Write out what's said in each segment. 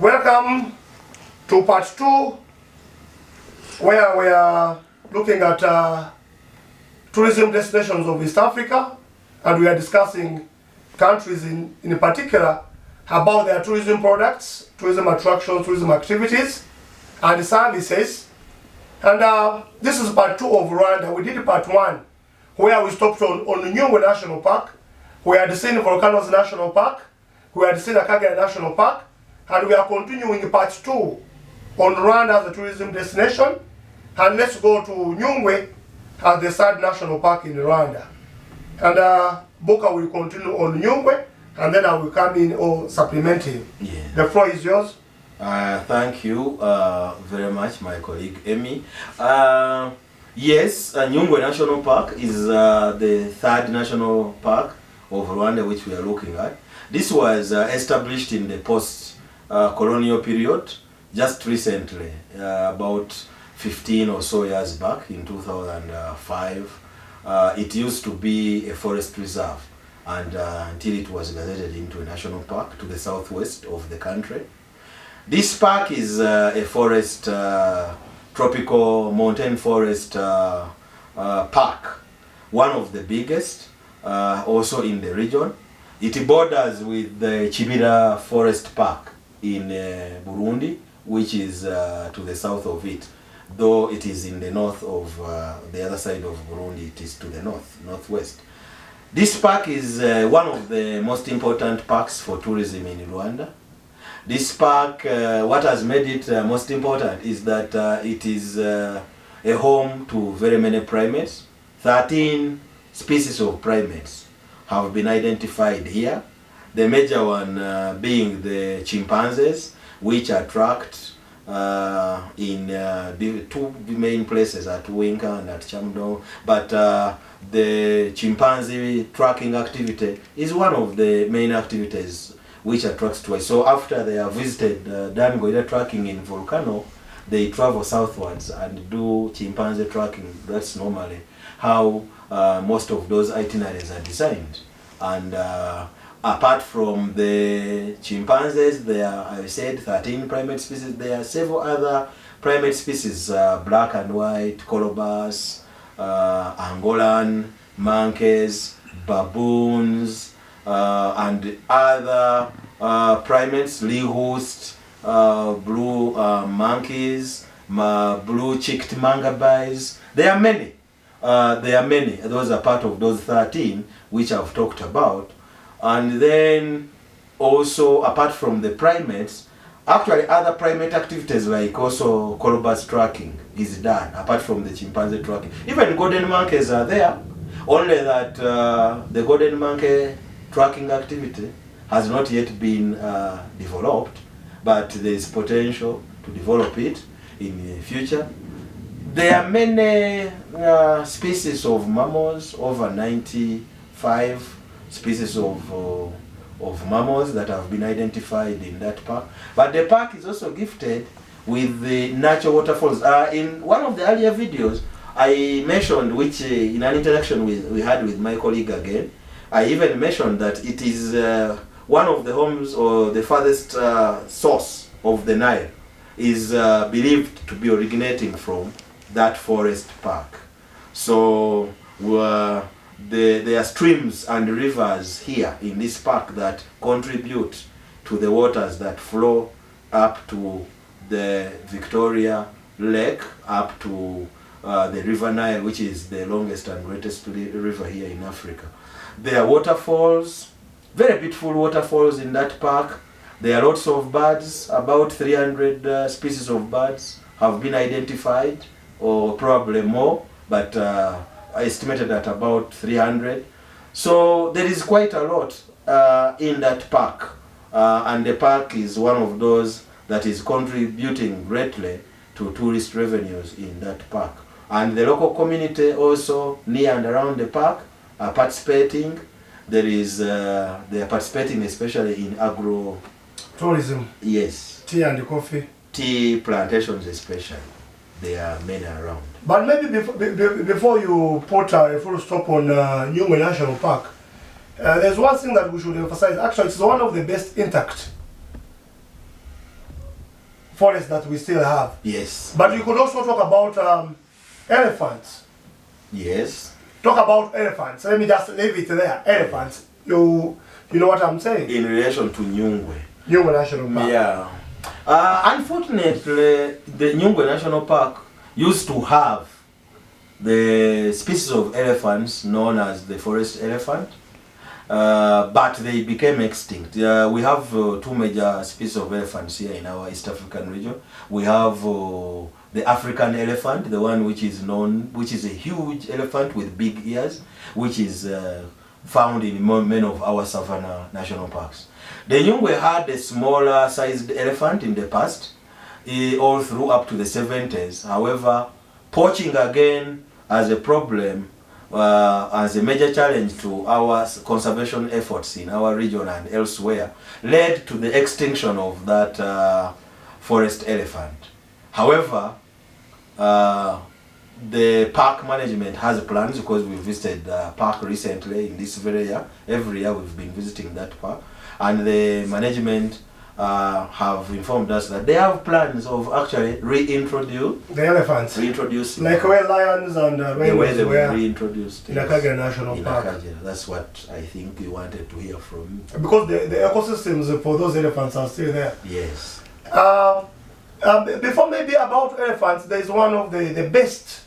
Welcome to part 2, where we are looking at tourism destinations of East Africa, and we are discussing countries in particular about their tourism products, tourism attractions, tourism activities, and services. And this is part 2 of Rwanda. We did part 1, where we stopped on Nyungwe National Park. We had seen Volcanoes National Park. We had seen Akagera National Park. And we are continuing part 2 on Rwanda as a tourism destination. And let's go to Nyungwe as the third national park in Rwanda. And Boka will continue on Nyungwe, and then I will come in or supplement him. Yeah. The floor is yours. Thank you very much, my colleague Emmy. Yes, Nyungwe National Park is the third national park of Rwanda which we are looking at. This was established in the post-colonial period just recently, about 15 or so years back in 2005. It used to be a forest reserve, and until it was gazetted into a national park to the southwest of the country. This park is a forest, tropical mountain forest park, one of the biggest also in the region. It borders with the Chibira Forest Park in Burundi, which is to the south of it. Though it is in the north of the other side of Burundi, it is to the northwest. This park is one of the most important parks for tourism in Rwanda. This park, what has made it most important is that it is a home to very many primates. 13 species of primates have been identified here. The major one being the chimpanzees, which attract in the two main places at Winka and at Chamdo. But the chimpanzee tracking activity is one of the main activities which attracts tourists. So after they have visited done gorillas tracking in Volcano, they travel southwards and do chimpanzee tracking. That's normally how most of those itineraries are designed. And apart from the chimpanzees, there are, I said, 13 primate species. There are several other primate species, black and white, colobus, Angolan monkeys, baboons, and other primates, lehost, blue monkeys, blue-cheeked mangabais. There are many. Those are part of those 13 which I've talked about. And then also, apart from the primates, actually other primate activities like also colobus tracking is done, apart from the chimpanzee tracking. Even golden monkeys are there, only that the golden monkey tracking activity has not yet been developed, but there is potential to develop it in the future. There are many species of mammals, over 95 species of mammals that have been identified in that park. But the park is also gifted with the natural waterfalls. In one of the earlier videos, I mentioned, which in an interaction we had with my colleague again, I even mentioned that it is one of the homes or the farthest source of the Nile is believed to be originating from that forest park. So there are streams and rivers here in this park that contribute to the waters that flow up to the Victoria Lake, up to the River Nile, which is the longest and greatest river here in Africa. There are waterfalls, very beautiful waterfalls in that park. There are lots of birds, about 300 species of birds have been identified, or probably more, but estimated at about 300. So there is quite a lot in that park, and the park is one of those that is contributing greatly to tourist revenues in that park. And the local community also near and around the park are participating. They are participating especially in agro Tourism. Yes. Tea and coffee. Tea plantations especially. There are many around. But maybe before you put a full stop on Nyungwe National Park, there's one thing that we should emphasize. Actually, it's one of the best intact forests that we still have. Yes. But you could also talk about elephants. Yes. Talk about elephants. Let me just leave it there. Elephants. You know what I'm saying? In relation to Nyungwe. Nyungwe National Park. Yeah. Unfortunately, the Nyungwe National Park used to have the species of elephants known as the forest elephant, but they became extinct. We have two major species of elephants here in our East African region. We have the African elephant, the one which is known, which is a huge elephant with big ears, which is found in many of our savanna national parks. The Nyungwe had a smaller sized elephant in the past, all through up to the 70s. However, poaching again as a problem, as a major challenge to our conservation efforts in our region and elsewhere, led to the extinction of that forest elephant. However, the park management has plans, because we visited the park recently in this very year. Every year we've been visiting that park, and the management have informed us that they have plans of actually reintroduce the elephants. Like where lions and rhinos were reintroduced in Akagera National Park. That's what I think we wanted to hear from you. Because the ecosystems for those elephants are still there. Yes. Before maybe about elephants, there is one of the best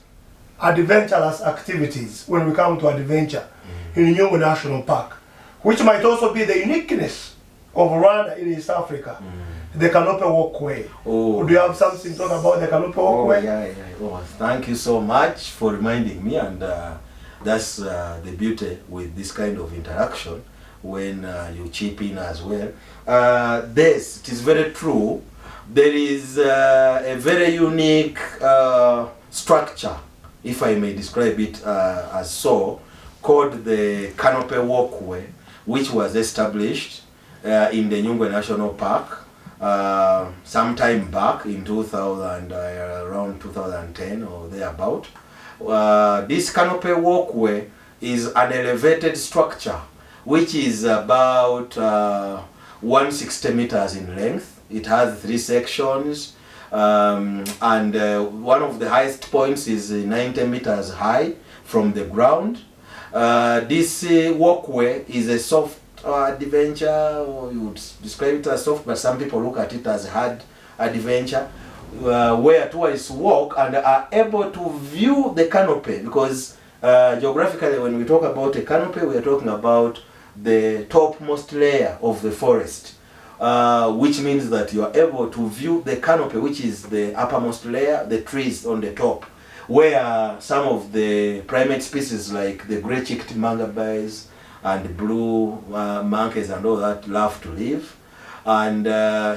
adventurous activities when we come to adventure in Nyungwe National Park, which might also be the uniqueness of Rwanda in East Africa, the canopy walkway. Oh, do you have something to talk about the canopy walkway? Yeah. Oh, thank you so much for reminding me, and that's the beauty with this kind of interaction, when you chip in as well. This, it is very true. There is a very unique structure, if I may describe it as so, called the canopy walkway, which was established in the Nyungwe National Park sometime back in 2000, around 2010 or thereabout. This canopy walkway is an elevated structure which is about 160 meters in length. It has 3 sections, and one of the highest points is 90 meters high from the ground. This walkway is a soft adventure, or you would describe it as soft, but some people look at it as hard adventure, where tourists walk and are able to view the canopy, because geographically, when we talk about a canopy, we are talking about the topmost layer of the forest. Which means that you are able to view the canopy, which is the uppermost layer, the trees on the top, where some of the primate species like the grey-cheeked mangabeys and blue monkeys and all that love to live. And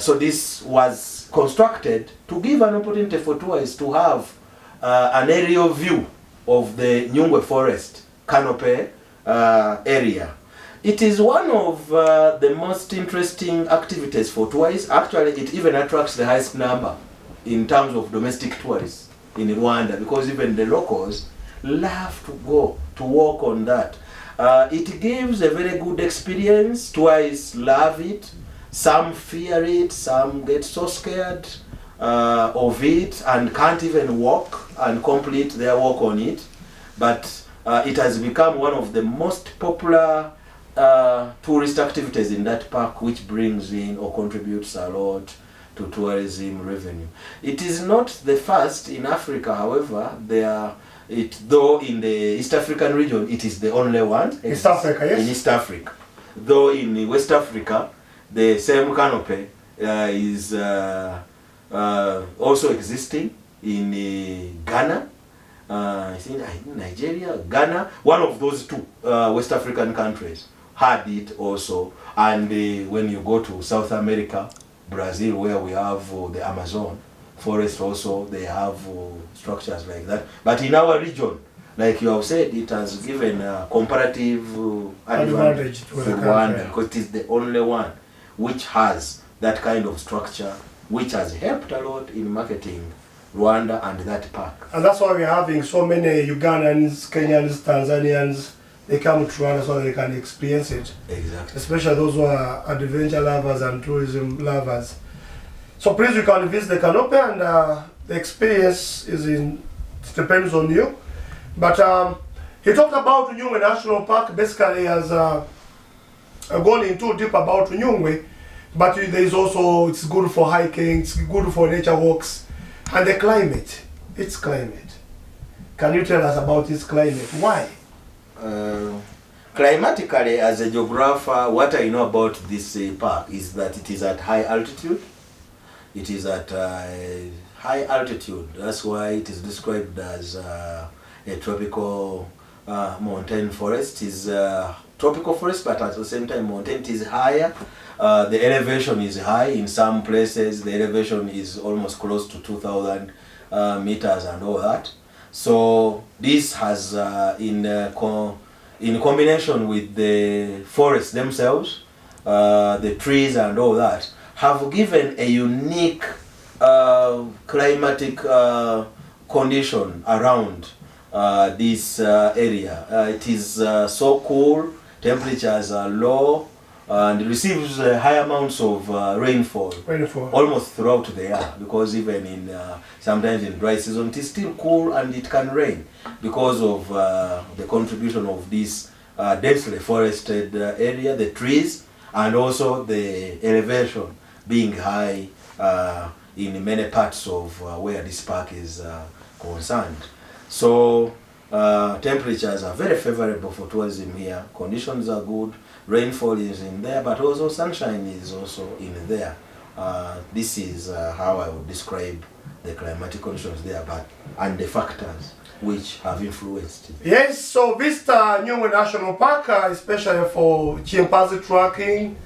so this was constructed to give an opportunity for tourists to have an aerial view of the Nyungwe forest canopy area. It is one of the most interesting activities for tourists. Actually, it even attracts the highest number in terms of domestic tourists in Rwanda, because even the locals love to go to walk on that. It gives a very good experience. Tourists love it. Some fear it. Some get so scared of it and can't even walk and complete their walk on it. But it has become one of the most popular tourist activities in that park, which brings in or contributes a lot to tourism revenue. It is not the first in Africa, however. Though in the East African region, it is the only one. East Africa, yes. In East Africa. Though in West Africa, the same canopy is also existing in Ghana, I think Nigeria, Ghana, one of those two West African countries had it also. And when you go to South America, Brazil, where we have the Amazon forest also, they have structures like that. But in our region, like you have said, it has given a comparative advantage to Rwanda, because it is the only one which has that kind of structure, which has helped a lot in marketing Rwanda and that park. And that's why we're having so many Ugandans, Kenyans, Tanzanians, they come to Rwanda so they can experience it. Exactly. Especially those who are adventure lovers and tourism lovers. So please, you can visit the canopy, and the experience it depends on you. But he talked about Nyungwe National Park, basically as gone into deep about Nyungwe, but there is also, it's good for hiking, it's good for nature walks, and the climate, its climate. Can you tell us about its climate? Why? Climatically, as a geographer, what I know about this park is that it is at high altitude. It is at high altitude. That's why it is described as a tropical mountain forest. It is tropical forest, but at the same time, mountain is higher. The elevation is high. In some places, the elevation is almost close to 2,000 meters and all that. So this has, in combination with the forests themselves, the trees and all that, have given a unique climatic condition around this area. It is so cool, temperatures are low, and it receives high amounts of rainfall almost throughout the year, because even in sometimes in dry season it is still cool and it can rain because of the contribution of this densely forested area, the trees, and also the elevation being high in many parts of where this park is concerned. So temperatures are very favorable for tourism here. Conditions are good. Rainfall is in there, but also sunshine is also in there. This is how I would describe the climatic conditions there, and the factors which have influenced it. Yes, so visit Nyungwe National Park, especially for chimpanzee tracking,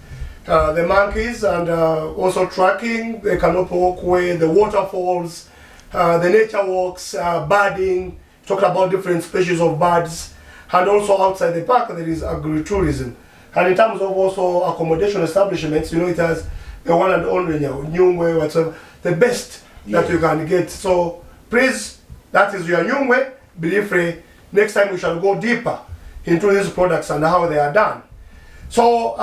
the monkeys, and also tracking, the canopy walkway, the waterfalls, the nature walks, birding, talked about different species of birds, and also outside the park there is agritourism. And in terms of also accommodation establishments, it has the one and only Nyungwe, whatever, the best that you can get. So please, that is your Nyungwe. Believe free. Next time we shall go deeper into these products and how they are done. So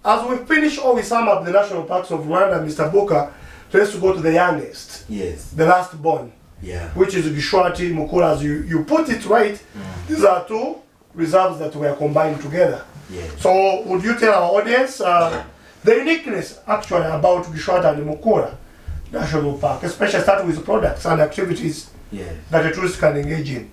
as we finish or we sum up the national parks of Rwanda, Mr. Booker, let's go to the youngest. Yes. The last born. Yeah. Which is Gishwati, Mukura, as you put it right. These are two reserves that were combined together. Yes. So would you tell our audience the uniqueness actually about Gishwati and Mukura National Park, especially starting with products and activities that a tourist can engage in?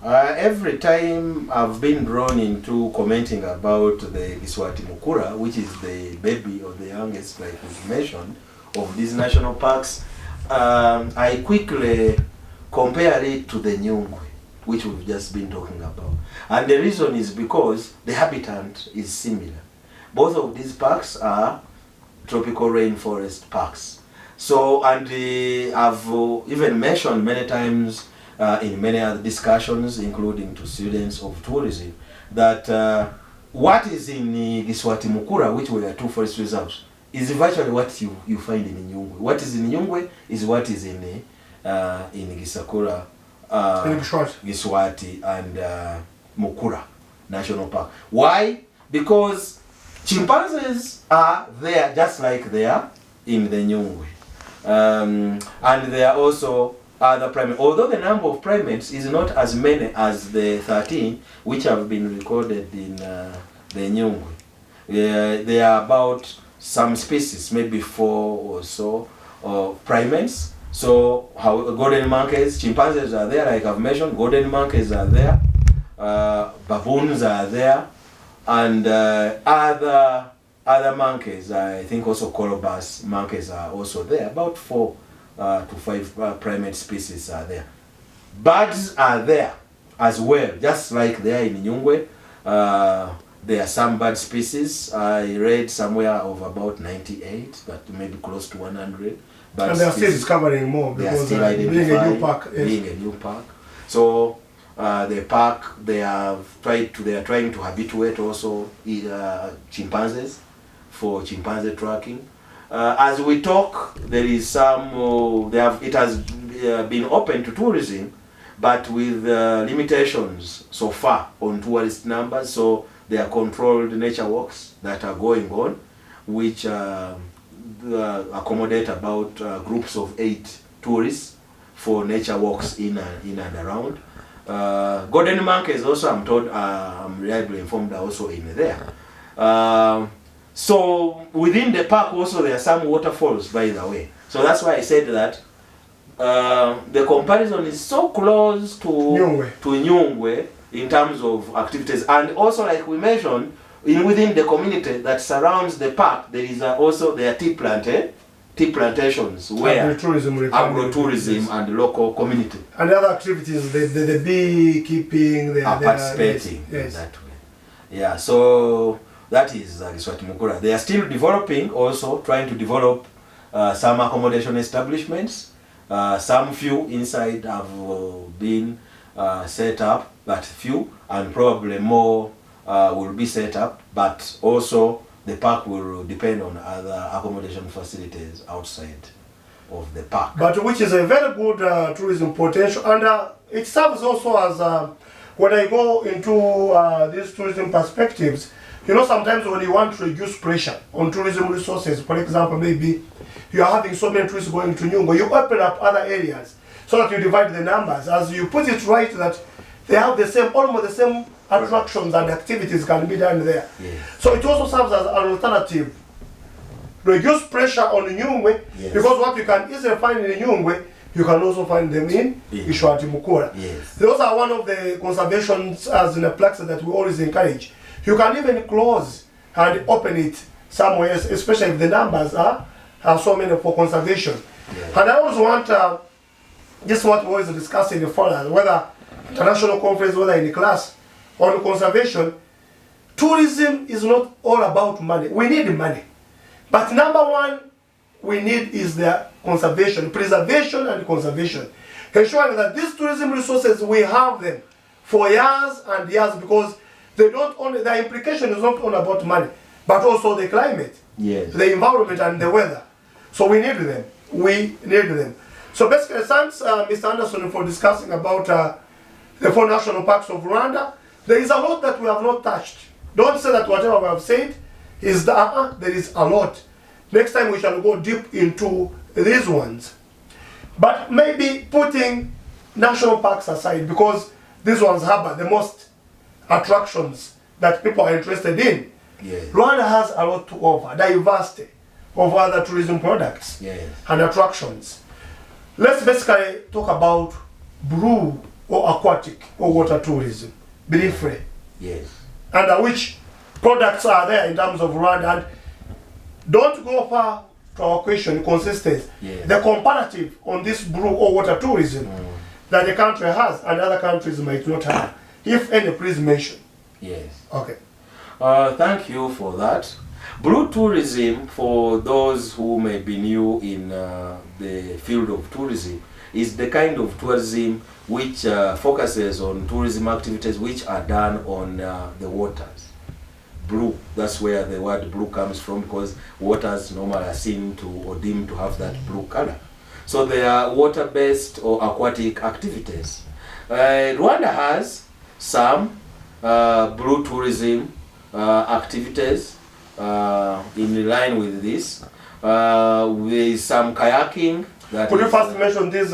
Every time I've been drawn into commenting about the Gishwati Mukura, which is the baby or the youngest, like we mentioned, of these national parks, I quickly compare it to the Nyungwe, which we've just been talking about. And the reason is because the habitat is similar. Both of these parks are tropical rainforest parks. So, and I've even mentioned many times in many other discussions, including to students of tourism, that what is in Gishwati Mukura, which were two forest reserves, is virtually what you find in Nyungwe. What is in Nyungwe is what is in Gisakura, Gishwati, and Mukura National Park. Why? Because chimpanzees are there just like they are in the Nyungwe. And there are also other primates. Although the number of primates is not as many as the 13 which have been recorded in the Nyungwe. There are about some species, maybe 4 or so primates. So golden monkeys, chimpanzees are there, like I've mentioned, golden monkeys are there, baboons are there, and other monkeys, I think also colobus monkeys are also there. About 4 to 5 primate species are there. Birds are there as well, just like they are in Nyungwe. There are some bird species. I read somewhere of about 98, but maybe close to 100. But and they are still discovering more because still being a new park. Being a new park. So the park, they are trying to habituate also chimpanzees for chimpanzee tracking. As we talk, there is some. It has been open to tourism, but with limitations so far on tourist numbers. So there are controlled nature walks that are going on, which accommodate about groups of 8 tourists for nature walks in and around. Golden monkeys also, I'm told, I'm reliably informed, are also in there. So within the park also there are some waterfalls, by the way. So that's why I said that the comparison is so close to Nyungwe in terms of activities. And also, like we mentioned, within the community that surrounds the park, there is also there are tea plantations where agro-tourism and local community and other activities, the beekeeping, they are participating in that way. Yeah, so that is Giswati Mukura. They are still developing, also trying to develop some accommodation establishments. Some few inside have been set up, but few, and probably more will be set up. But also the park will depend on other accommodation facilities outside of the park. But which is a very good tourism potential, and it serves also as when I go into these tourism perspectives, you know, sometimes when you want to reduce pressure on tourism resources, for example, maybe you are having so many tourists going to Nyungwe, you open up other areas so that you divide the numbers. As you put it right, that they have the same, almost the same attractions and activities can be done there. Yes. So it also serves as an alternative. Reduce pressure on Nyungwe, yes, because what you can easily find in Nyungwe, you can also find them in Giswati Mukura. Yes. Those are one of the conservations as in a plaques that we always encourage. You can even close and open it somewhere else, especially if the numbers are so many for conservation. Yes. And I also want, just what we always discuss in the forum, whether international conference, whether in the class, on conservation, tourism is not all about money. We need money. But number one we need is the conservation, preservation and conservation. Ensuring that these tourism resources, we have them for years and years, because they don't only, the implication is not only about money, but also the climate, yes, the environment and the weather. So we need them. We need them. So basically, thanks Mr. Anderson for discussing about the 4 national parks of Rwanda. There is a lot that we have not touched. Don't say that whatever we have said is the, there is a lot. Next time we shall go deep into these ones. But maybe putting national parks aside, because these ones have the most attractions that people are interested in. Yes. Rwanda has a lot to offer, diversity of other tourism products, yes, and attractions. Let's basically talk about blue or aquatic or water tourism, briefly. Yes. And which products are there in terms of Rwanda. And don't go far to our question, consistency. Yes. The comparative on this blue or water tourism that the country has and other countries might not have. If any, please mention. Yes. Okay. Thank you for that. Blue tourism, for those who may be new in the field of tourism, is the kind of tourism which focuses on tourism activities which are done on the waters. Blue, that's where the word blue comes from, because waters normally are seen to or deemed to have that blue color. So they are water-based or aquatic activities. Rwanda has some blue tourism activities in line with this, with some kayaking. Could you first mention these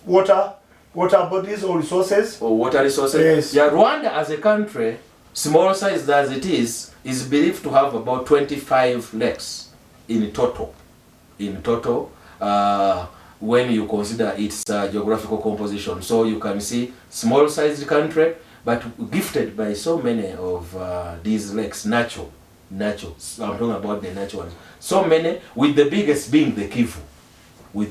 water bodies or resources? Or water resources? Yes. Yeah, Rwanda as a country, small size as it is believed to have about 25 lakes in total. When you consider its geographical composition. So you can see small sized country, but gifted by so many of these lakes, natural. So I'm talking about the natural ones. So many, with the biggest being the Kivu. Which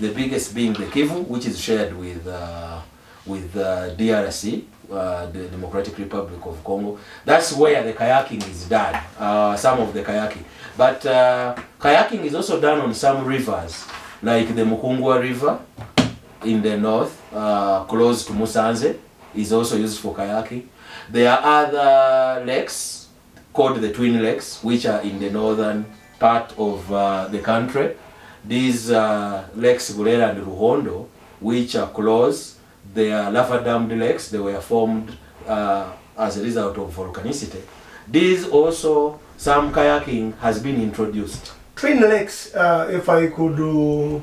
is shared with DRC, the Democratic Republic of Congo. That's where the kayaking is done, some of the kayaking. But kayaking is also done on some rivers, like the Mukungwa River in the north, close to Musanze, is also used for kayaking. There are other lakes called the Twin Lakes, which are in the northern part of the country. These lakes, Burera and Ruhondo, which are close, they are lava-dammed lakes. They were formed as a result of volcanicity. These also, some kayaking has been introduced twin lakes, if I could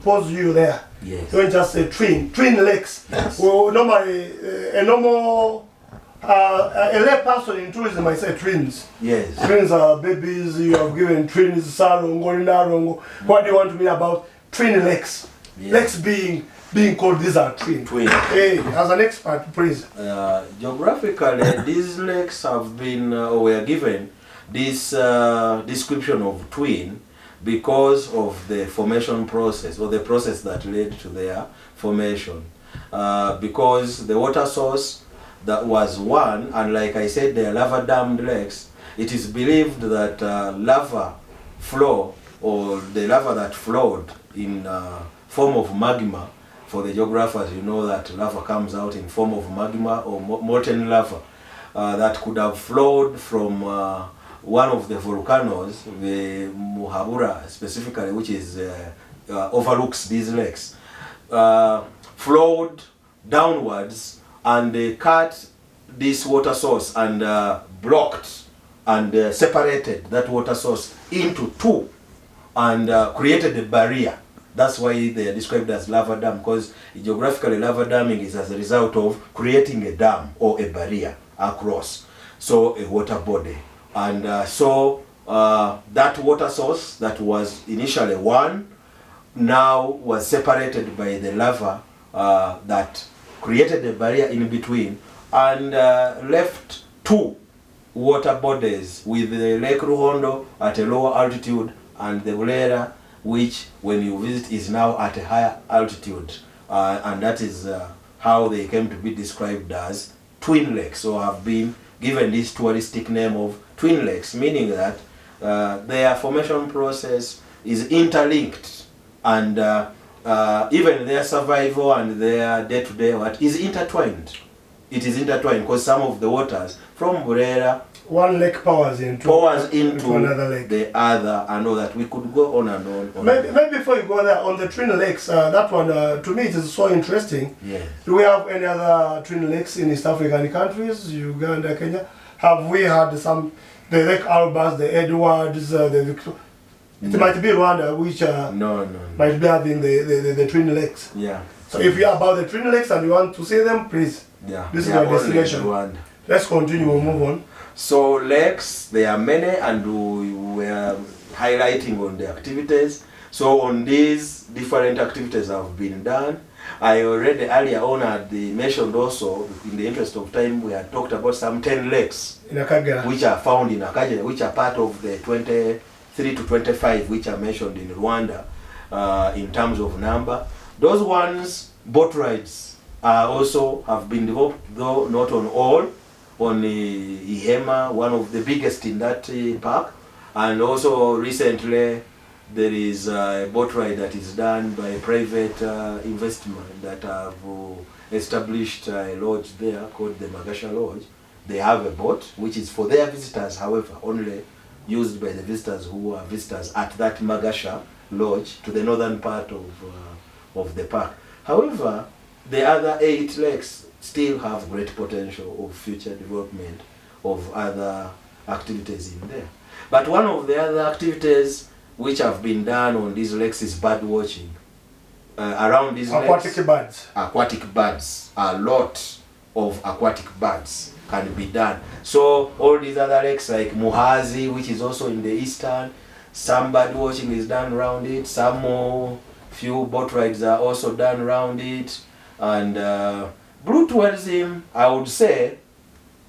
pose you there. Yes. Don't just say twin lakes. Yes. Well, normally, a lay person in tourism might say twins. Yes. Twins are babies, you have given twins, Sarongo, Narongo. What do you want to mean about twin lakes? Yes. Lakes being called, these are twin. Hey, as an expert, please. Geographically, these lakes have been, were given this description of twin because of the formation process, or the process that led to their formation. Because the water source that was one, and like I said, they are lava dammed lakes, it is believed that lava flow, or the lava that flowed in form of magma, for the geographers, you know that lava comes out in form of magma or molten lava, that could have flowed from one of the volcanoes, the Muhabura specifically, which is overlooks these lakes, flowed downwards and cut this water source and blocked and separated that water source into two and created a barrier. That's why they are described as lava dam, because geographically lava damming is as a result of creating a dam or a barrier across, so a water body. And that water source that was initially one now was separated by the lava that created a barrier in between and left two water bodies, with the Lake Ruhondo at a lower altitude and the Bulera, which when you visit is now at a higher altitude, and that is how they came to be described as twin lakes, or have been given this touristic name of twin lakes, meaning that their formation process is interlinked, and even their survival and their day-to-day what is intertwined. It is intertwined because some of the waters from Burera, one lake powers into another lake. The other, and all that. We could go on and on. Maybe before you go there, on the twin lakes, that one, to me, it is so interesting. Yeah. Do we have any other twin lakes in East African countries, Uganda, Kenya? Have we had the Lake Albert, the Edwards, the Victoria? It might be Rwanda, which might be having the twin lakes. Yeah. So if you are about the twin lakes and you want to see them, please. Yeah. This is our destination. Let's continue. We'll move on. So lakes, there are many, and we are highlighting on the activities. So on these different activities have been done. I already earlier on had mentioned also, in the interest of time, we had talked about some 10 lakes in Akagera, which are found in Akagera, which are part of the 23 to 25 which are mentioned in Rwanda in terms of number. Those ones, boat rides also have been developed, though not on all. On Ihema, one of the biggest in that park, and also recently there is a boat ride that is done by a private investment that have established a lodge there called the Magasha Lodge. They have a boat which is for their visitors, however, only used by the visitors who are visitors at that Magasha Lodge to the northern part of the park. However, the other 8 lakes still have great potential of future development of other activities in there. But one of the other activities which have been done on these lakes is bird watching. Around these aquatic lakes, birds. Aquatic birds. A lot of aquatic birds can be done. So all these other lakes like Muhazi, which is also in the eastern, some bird watching is done around it. Some more few boat rides are also done around it. And blue tourism, I would say,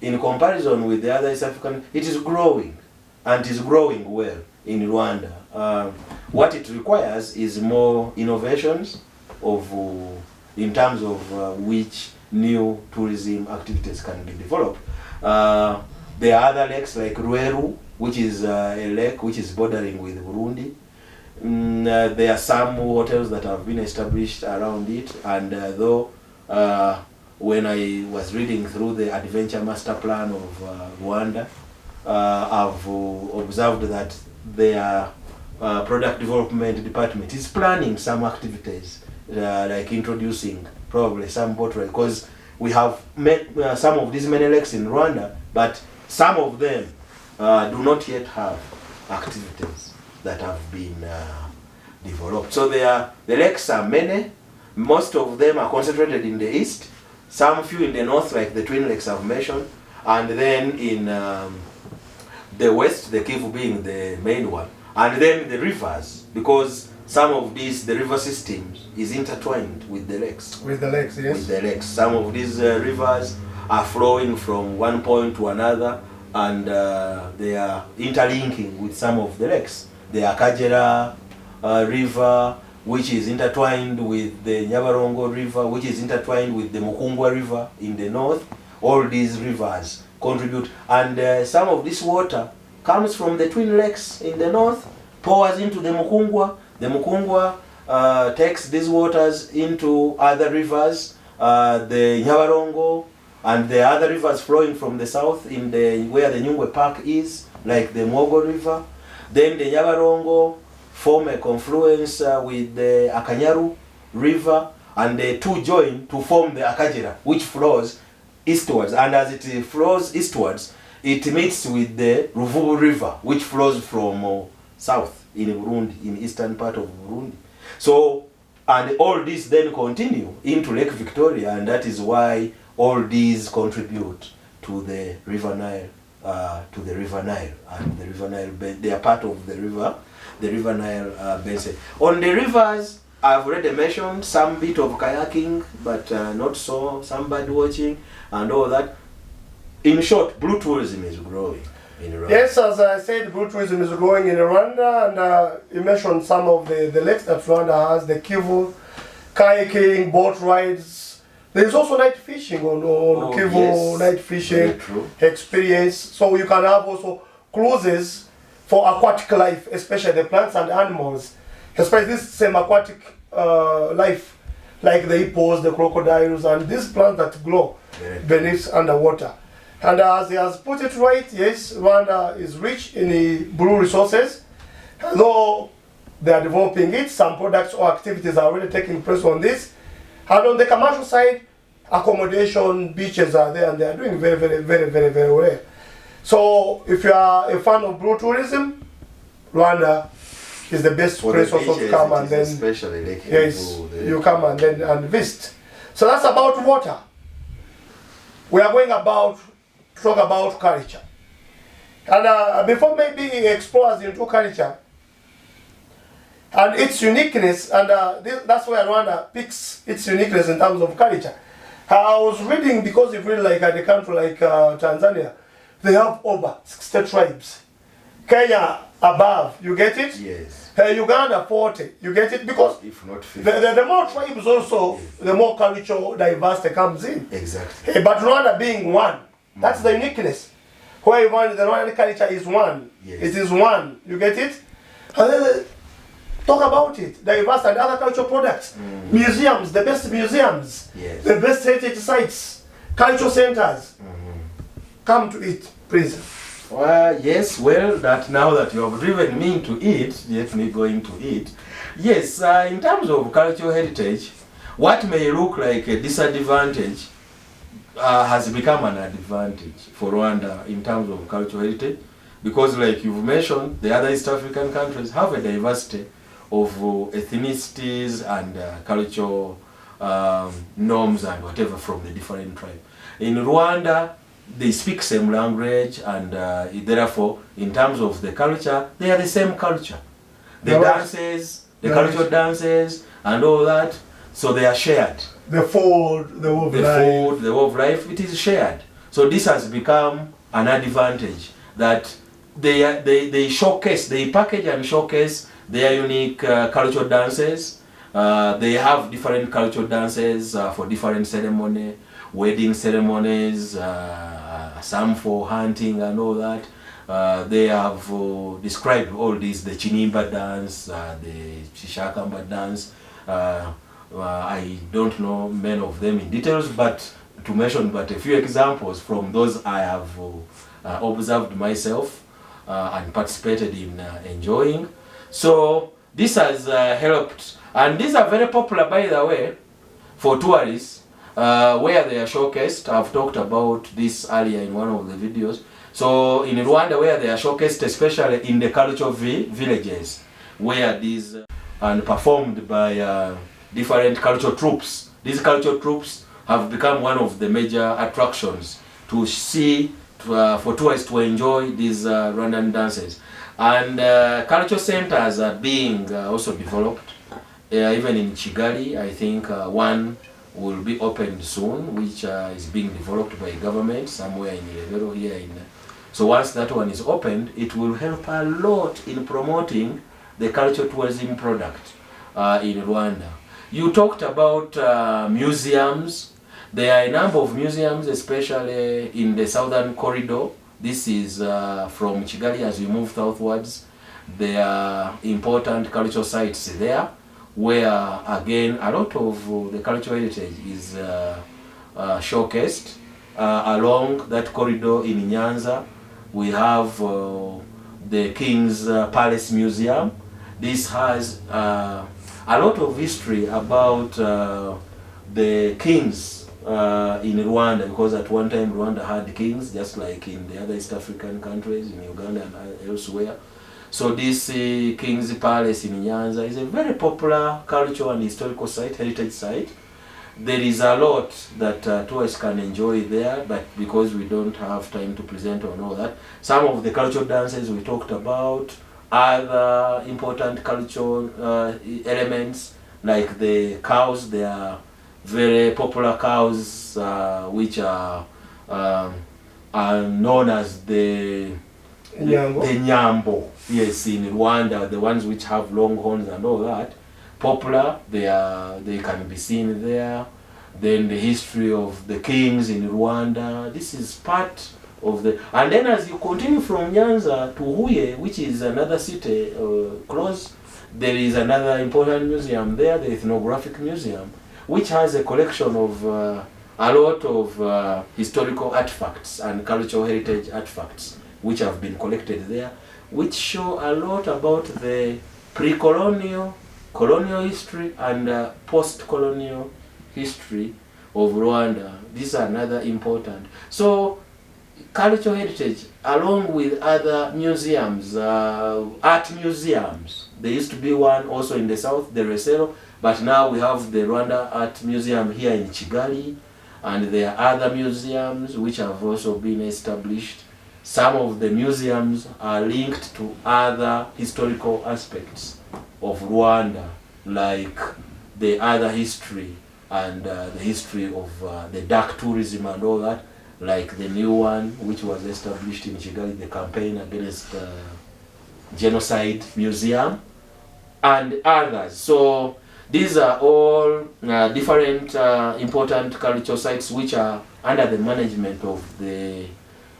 in comparison with the other East African, it is growing, and it is growing well in Rwanda. What it requires is more innovations in terms of which new tourism activities can be developed. There are other lakes like Rweru, which is a lake which is bordering with Burundi. There are some hotels that have been established around it, and though when I was reading through the adventure master plan of Rwanda, I've observed that their product development department is planning some activities like introducing probably some boat ride, because we have met some of these many lakes in Rwanda, but some of them do not yet have activities. that have been developed. So the lakes are many. Most of them are concentrated in the east, some few in the north, like the Twin Lakes I've mentioned, and then in the west, the Kivu being the main one, and then the rivers, because some of these, the river systems is intertwined with the lakes. With the lakes, yes. With the lakes. Some of these rivers are flowing from one point to another, and they are interlinking with some of the lakes. The Akagera River, which is intertwined with the Nyabarongo River, which is intertwined with the Mukungwa River in the north. All these rivers contribute, and some of this water comes from the Twin Lakes in the north, pours into the Mukungwa. The Mukungwa takes these waters into other rivers, the Nyabarongo, and the other rivers flowing from the south in the where the Nyungwe Park is, like the Mwogo River. Then the Nyabarongo form a confluence with the Akanyaru River, and the two join to form the Akagera, which flows eastwards. And as it flows eastwards, it meets with the Ruvubu River, which flows from south in Burundi, in eastern part of Burundi. So, and all this then continue into Lake Victoria, and that is why all these contribute to the River Nile, and the River Nile, they are part of the River Nile basin. On the rivers, I've already mentioned some bit of kayaking, but not so, some bird watching and all that. In short, blue tourism is growing in Rwanda. Yes, as I said, blue tourism is growing in Rwanda, and you mentioned some of the lakes that Rwanda has, the Kivu, kayaking, boat rides. There is also night fishing on Kivu, yes, night fishing experience. So you can have also cruises for aquatic life, especially the plants and animals, especially this same aquatic life, like the hippos, the crocodiles, and these plants that glow beneath underwater. And as he has put it right, yes, Rwanda is rich in the blue resources. Though they are developing it, some products or activities are already taking place on this. And on the commercial side, accommodation, beaches are there, and they are doing very well. So if you are a fan of blue tourism, Rwanda is the best place also to come, and then especially like yes, you come and then and visit. So that's about water. We are going about to talk about culture, and before maybe explores into culture and its uniqueness, and that's where Rwanda picks its uniqueness in terms of culture. I was reading, because if you read like at a country like Tanzania, they have over 60 tribes. Kenya above, you get it? Yes. Uganda 40, you get it? Because if not 50. The more tribes also, yes, the more cultural diversity comes in. Exactly. But Rwanda being one, that's the uniqueness. Where the Rwandan culture is one. Yes. It is one, you get it? And then talk about it, diverse and other cultural products. Museums, the best museums, yes, the best heritage sites, cultural centers. Come to it, please. Yes, well, that now that you have driven me to it, let me go into it. Yes, in terms of cultural heritage, what may look like a disadvantage has become an advantage for Rwanda in terms of cultural heritage, because like you've mentioned, the other East African countries have a diversity of ethnicities and cultural norms and whatever from the different tribes. In Rwanda, they speak same language, and therefore, in terms of the culture, they are the same culture. The dances, the cultural dances, and all that, so they are shared. The food, the way of life, it is shared. So this has become an advantage that they showcase, they package and showcase their unique cultural dances. They have different cultural dances for different ceremonies, wedding ceremonies, some for hunting and all that. They have described all these, the Chinimba dance, the Chishakamba dance. I don't know many of them in details, but to mention but a few examples from those I have observed myself and participated in enjoying. So this has helped, and these are very popular, by the way, for tourists, where they are showcased. I've talked about this earlier in one of the videos. So in Rwanda, where they are showcased, especially in the cultural villages, where these and performed by different cultural troops. These cultural troops have become one of the major attractions to see, for tourists to enjoy these Rwandan dances. And cultural centers are being also developed. Even in Kigali, I think one will be opened soon, which is being developed by government somewhere in Rebero here in. So once that one is opened, it will help a lot in promoting the cultural tourism product in Rwanda. You talked about museums. There are a number of museums, especially in the southern corridor. This is from Kigali as you move southwards. There are important cultural sites there, where again a lot of the cultural heritage is showcased. Along that corridor in Nyanza, we have the King's Palace Museum. This has a lot of history about the kings in Rwanda, because at one time Rwanda had kings, just like in the other East African countries, in Uganda and elsewhere. So this King's Palace in Nyanza is a very popular cultural and historical site, heritage site. There is a lot that tourists can enjoy there, but because we don't have time to present on all that, some of the cultural dances we talked about, other important cultural elements like the cows. They are very popular cows which are known as the Nyambo. Yes, in Rwanda, the ones which have long horns and all that. Popular, they can be seen there. Then the history of the kings in Rwanda. This is part of the. And then as you continue from Nyanza to Huye, which is another city close, there is another important museum there, the Ethnographic Museum, which has a collection of a lot of historical artifacts and cultural heritage artifacts which have been collected there, which show a lot about the pre-colonial, colonial history and post-colonial history of Rwanda. These are another important. So cultural heritage, along with other museums, art museums. There used to be one also in the south, the Resero, but now we have the Rwanda Art Museum here in Kigali, and there are other museums which have also been established. Some of the museums are linked to other historical aspects of Rwanda, like the other history and the history of the dark tourism and all that, like the new one which was established in Kigali, the campaign against genocide museum, and others. So these are all different important cultural sites which are under the management of the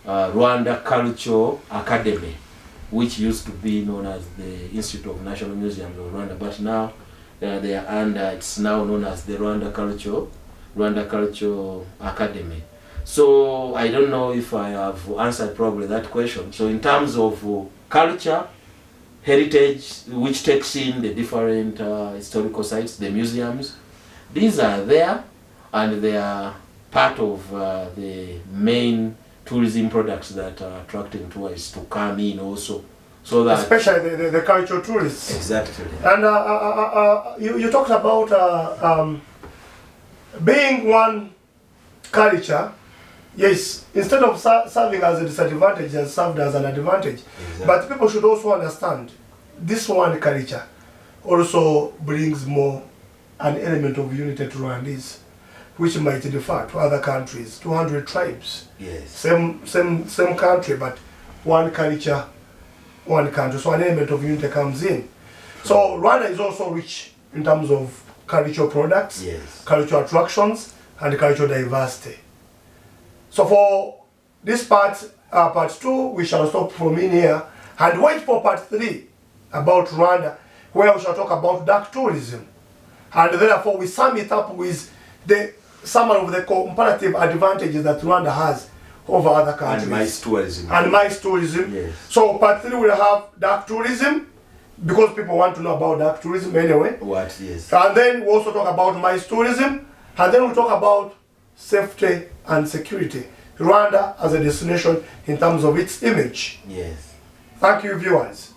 Rwanda Cultural Academy, which used to be known as the Institute of National Museums of Rwanda, but now they are under, it's now known as the Rwanda Cultural Academy. So I don't know if I have answered probably that question. So in terms of culture, heritage, which takes in the different historical sites, the museums, these are there, and they are part of the main tourism products that are attracting tourists to come in also. So that especially the cultural tourists. Exactly. And you talked about being one culture. Yes, instead of serving as a disadvantage, has served as an advantage. Exactly. But people should also understand this one culture also brings more an element of unity to Rwandese, which might differ to other countries. 200 tribes. Yes. Same country, but one culture, one country. So an element of unity comes in. So Rwanda is also rich in terms of cultural products, yes, cultural attractions, and cultural diversity. So for this part 2, we shall stop from in here and wait for part 3 about Rwanda, where we shall talk about dark tourism. And therefore we sum it up with some of the comparative advantages that Rwanda has over other countries. And mice tourism. And mice tourism. Yes. So part 3 will have dark tourism, because people want to know about dark tourism anyway. What, yes. And then we also talk about mice tourism, and then we'll talk about safety and security Rwanda as a destination in terms of its image. Yes. Thank you, viewers.